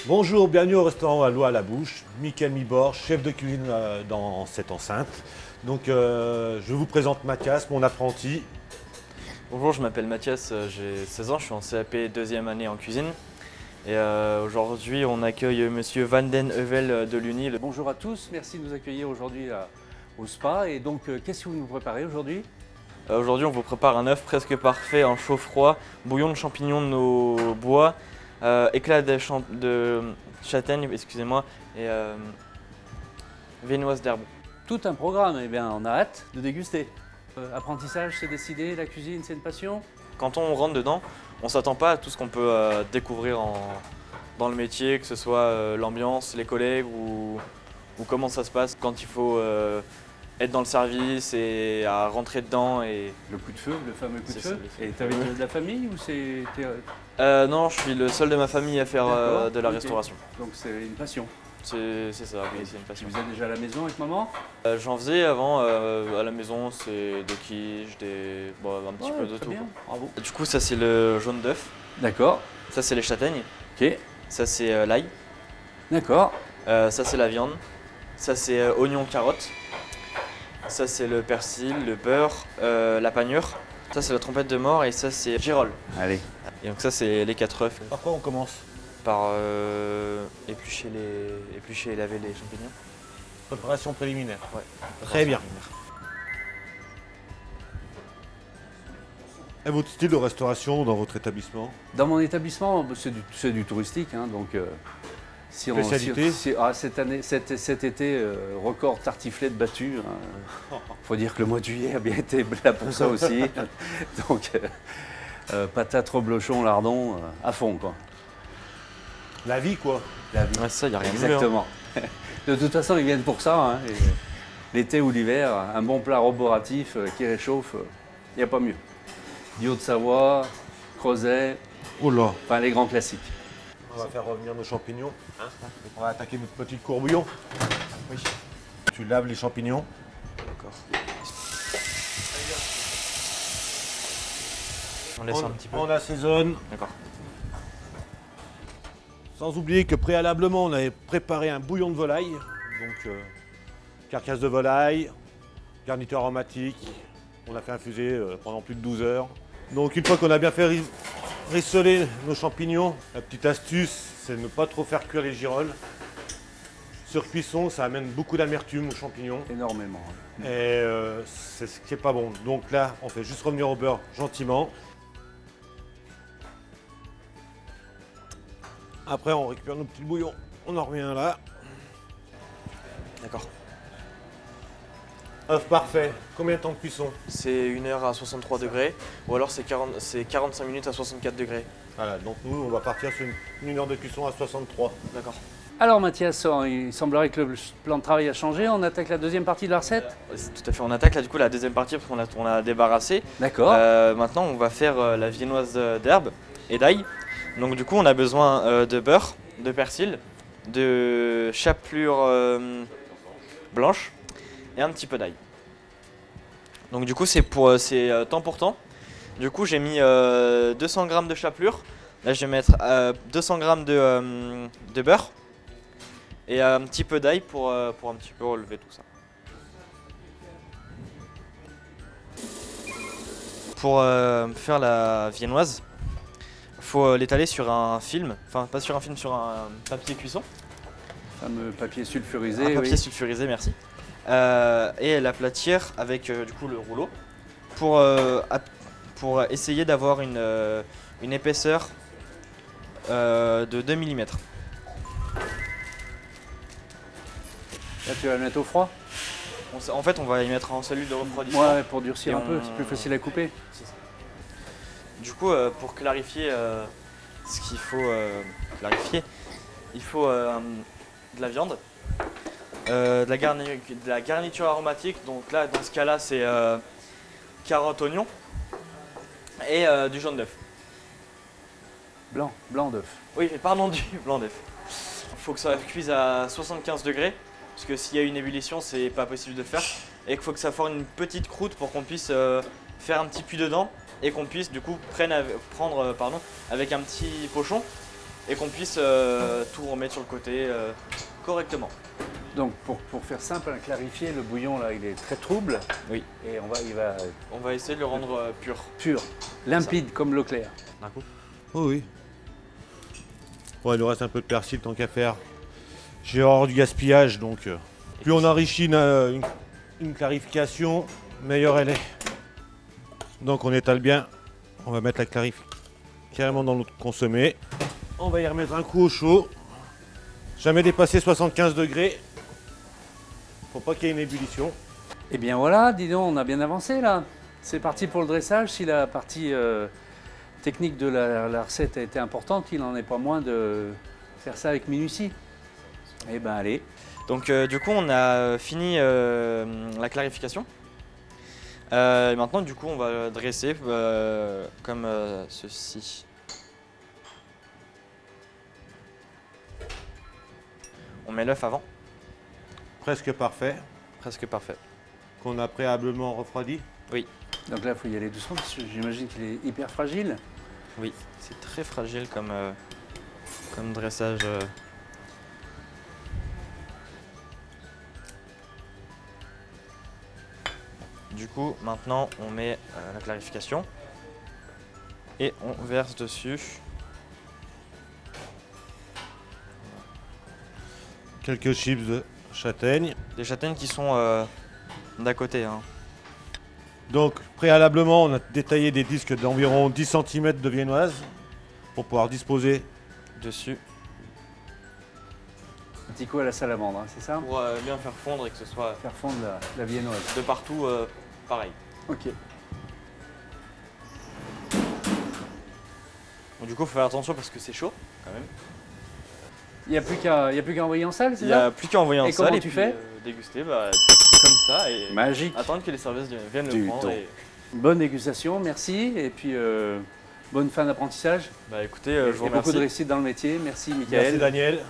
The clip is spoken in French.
Bonjour, bienvenue au restaurant Allois à la Bouche. Mickaël Mibord, chef de cuisine dans cette enceinte. Donc je vous présente Mathias, mon apprenti. Bonjour, je m'appelle Mathias, j'ai 16 ans, je suis en CAP deuxième année en cuisine. Et aujourd'hui, on accueille Monsieur Van den Heuvel de l'Uni. Bonjour à tous, merci de nous accueillir aujourd'hui au spa. Et donc, qu'est-ce que vous nous préparez aujourd'hui? Aujourd'hui, on vous prépare un œuf presque parfait en chaud-froid, bouillon de champignons de nos bois, éclat de châtaigne, excusez-moi, et viennoise d'herbe. Tout un programme, eh bien, on a hâte de déguster. Apprentissage, c'est décidé, la cuisine, c'est une passion? Quand on rentre dedans, on ne s'attend pas à tout ce qu'on peut découvrir dans le métier, que ce soit l'ambiance, les collègues ou comment ça se passe quand il faut être dans le service et à rentrer dedans. Le coup de feu, le fameux coup de C'est feu. ça, Et t'es avec de la famille ou c'est... Non, je suis le seul de ma famille à faire D'accord, de la ok. restauration. Donc c'est une passion. C'est ça, oui, c'est une Tu passion. faisais déjà à la maison avec maman? J'en faisais avant à la maison, c'est des quiches, un petit peu de très tout. bien, bravo. Du coup, ça c'est le jaune d'œuf, D'accord, ça c'est les châtaignes, ok, ça c'est l'ail, d'accord. ça c'est la viande, ça c'est oignon, carotte, ça c'est le persil, le beurre, la panure, ça c'est la trompette de mort et ça c'est girole. Allez. Et donc ça c'est les 4 œufs. Par quoi on commence? Par éplucher et laver les champignons. Préparation préliminaire. Ouais. Très bien. Et votre style de restauration dans votre établissement? Dans mon établissement, c'est du touristique, hein, donc si on- Spécialité? cette année, cet été, record tartiflette battu. Faut dire que le mois de juillet a bien été là pour ça aussi. Donc patates, reblochon, lardons, à fond quoi. La vie quoi. La vie. Ouais, ça, y a rien de mieux, hein. Exactement. De toute façon, ils viennent pour ça. Hein, et l'été ou l'hiver, un bon plat roboratif qui réchauffe, il n'y a pas mieux. Du Haut-de-Savoie, Crozet, Oh là. enfin les grands classiques. On va faire revenir nos champignons. Hein, on va attaquer notre petit courbouillon. Oui. Tu laves les champignons. D'accord. On laisse un petit peu. On assaisonne. D'accord. Sans oublier que préalablement, on avait préparé un bouillon de volaille. Donc, carcasse de volaille, garniture aromatique. On a fait infuser pendant plus de 12 heures. Donc, une fois qu'on a bien fait rissoler nos champignons, la petite astuce, c'est de ne pas trop faire cuire les girolles. Surcuisson, ça amène beaucoup d'amertume aux champignons. Énormément. Et c'est ce qui n'est pas bon. Donc là, on fait juste revenir au beurre gentiment. Après, on récupère nos petits bouillons. On en revient là. D'accord. Œuf parfait. Combien de temps de cuisson? C'est 1 heure à 63 degrés ou alors c'est 45 minutes à 64 degrés. Voilà, donc nous, on va partir sur une heure de cuisson à 63. D'accord. Alors Mathias, il semblerait que le plan de travail a changé. On attaque la deuxième partie de la recette. Tout à fait. On attaque là du coup la deuxième partie parce qu'on a débarrassé. D'accord. Maintenant, on va faire la viennoise d'herbe et d'ail. Donc du coup, on a besoin de beurre, de persil, de chapelure blanche et un petit peu d'ail. Donc du coup, c'est temps pour temps. Du coup, j'ai mis 200 g de chapelure. Là, je vais mettre 200 g de beurre et un petit peu d'ail pour un petit peu relever tout ça. Pour faire la viennoise, il faut l'étaler sur un film, enfin pas sur un film, sur un papier cuisson. Fameux papier sulfurisé. Un papier oui. sulfurisé, merci. Et l'aplatir avec du coup le rouleau pour essayer d'avoir une épaisseur de 2 mm. Là, tu vas le mettre au froid. En fait, on va y mettre en cellule de refroidissement. Ouais, pour durcir Et un peu, on- c'est plus facile à couper. Du coup, pour clarifier ce qu'il faut clarifier, il faut de la viande, de la garniture aromatique. Donc là, dans ce cas-là, c'est carotte, oignon et du jaune d'œuf. Blanc d'œuf. Oui, pardon, du blanc d'œuf. Il faut que ça cuise à 75 degrés, parce que s'il y a une ébullition, c'est pas possible de le faire. Et qu'il faut que ça forme une petite croûte pour qu'on puisse faire un petit puits dedans et qu'on puisse du coup prendre avec un petit pochon et qu'on puisse tout remettre sur le côté correctement. Donc pour faire simple, hein, clarifier, le bouillon là, il est très trouble. Oui. Et il va On va essayer de le rendre pur. pur, limpide comme l'eau claire. D'un coup. Oh oui. Bon, il nous reste un peu de persil tant qu'à faire. J'ai horreur du gaspillage, donc plus on enrichit une clarification, meilleure elle est. Donc on étale bien. On va mettre la clarification carrément dans notre consommé. On va y remettre un coup au chaud. Jamais dépasser 75 degrés. Faut pas qu'il y ait une ébullition. Et bien voilà, dis donc, on a bien avancé là. C'est parti pour le dressage. Si la partie technique de la recette a été importante, il n'en est pas moins de faire ça avec minutie. Eh ben allez. Donc du coup on a fini la clarification. Et maintenant du coup on va dresser comme ceci. On met l'œuf avant, Presque parfait. presque parfait. Qu'on a préalablement refroidi. Donc là, il faut y aller doucement parce que j'imagine qu'il est hyper fragile. Oui, c'est très fragile comme dressage. Du coup, maintenant, on met la clarification et on verse dessus. Quelques chips de châtaigne. Des châtaignes qui sont d'à côté. Hein. Donc préalablement, on a détaillé des disques d'environ 10 cm de viennoise pour pouvoir disposer. Dessus Un petit coup à la salamandre, hein, c'est ça? pour bien faire fondre et que ce soit Faire fondre la viennoise. de partout pareil. Ok. Donc, du coup, il faut faire attention parce que c'est chaud quand même. Il n'y a plus qu'à envoyer en salle, c'est Il n'y a ça? plus qu'à envoyer en Et salle comment et tu puis, fais déguster comme ça et Magique. attendre que les serveuses viennent Du le prendre. temps. Et, Bonne dégustation, merci. Et puis bonne fin d'apprentissage. bah écoutez, je vous Et beaucoup de remercie. réussite dans le métier. Merci Merci Mickaël. Daniel.